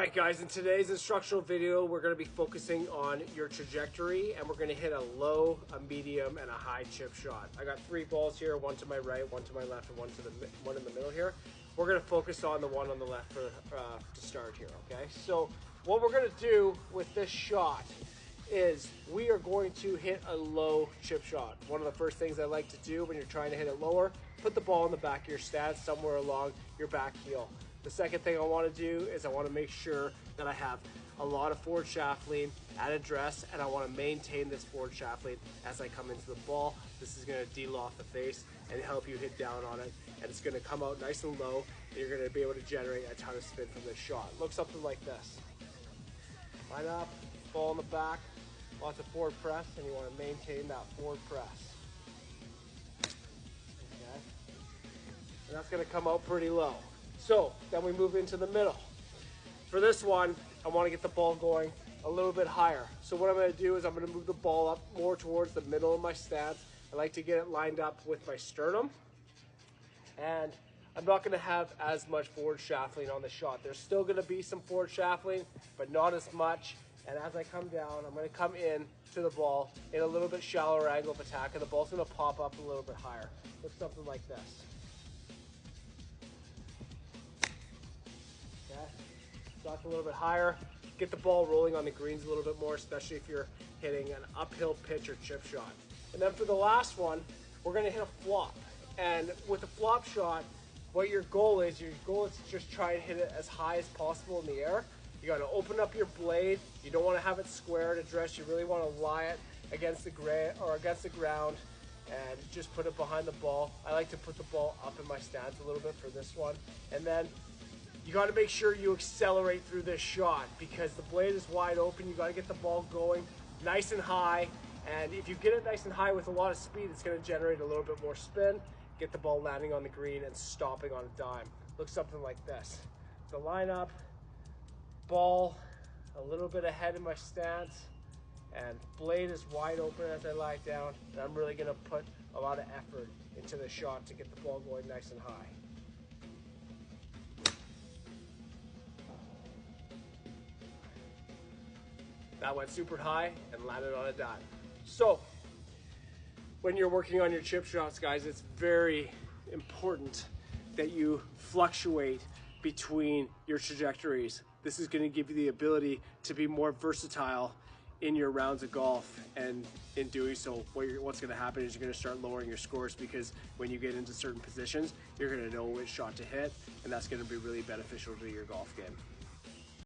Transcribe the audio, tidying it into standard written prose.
Alright guys, in today's instructional video we're going to be focusing on your trajectory, and we're going to hit a low, a medium, and a high chip shot. I got 3 balls here, one to my right, one to my left, and one in the middle here. We're going to focus on the one on the left to start here, okay? So what we're going to do with this shot is we are going to hit a low chip shot. One of the first things I like to do when you're trying to hit it lower, put the ball in the back of your stance somewhere along your back heel. The second thing I want to do is I want to make sure that I have a lot of forward shaft lean at address, and I want to maintain this forward shaft lean as I come into the ball. This is going to deal off the face and help you hit down on it, and it's going to come out nice and low, and you're going to be able to generate a ton of spin from this shot. Look something like this. Line up, ball in the back, lots of forward press, and you want to maintain that forward press. Okay? And that's going to come out pretty low. So then we move into the middle. For this one, I want to get the ball going a little bit higher. So what I'm going to do is I'm going to move the ball up more towards the middle of my stance. I like to get it lined up with my sternum. And I'm not going to have as much forward shaft lean on the shot. There's still going to be some forward shaft lean, but not as much. And as I come down, I'm going to come in to the ball in a little bit shallower angle of attack, and the ball's going to pop up a little bit higher. Look something like this. Okay. Stock a little bit higher. Get the ball rolling on the greens a little bit more, especially if you're hitting an uphill pitch or chip shot. And then for the last one, we're going to hit a flop. And with a flop shot, what your goal is to just try and hit it as high as possible in the air. You got to open up your blade. You don't want to have it square at address. You really want to lie it against the ground and just put it behind the ball. I like to put the ball up in my stance a little bit for this one. And then you got to make sure you accelerate through this shot because the blade is wide open. You got to get the ball going nice and high. And if you get it nice and high with a lot of speed, it's going to generate a little bit more spin, get the ball landing on the green and stopping on a dime. Look something like this. The lineup, ball a little bit ahead in my stance, and blade is wide open as I lie down. And I'm really going to put a lot of effort into the shot to get the ball going nice and high. That went super high and landed on a dime. So when you're working on your chip shots, guys, it's very important that you fluctuate between your trajectories. This is going to give you the ability to be more versatile in your rounds of golf, and in doing so, what's going to happen is you're going to start lowering your scores, because when you get into certain positions, you're going to know which shot to hit, and that's going to be really beneficial to your golf game.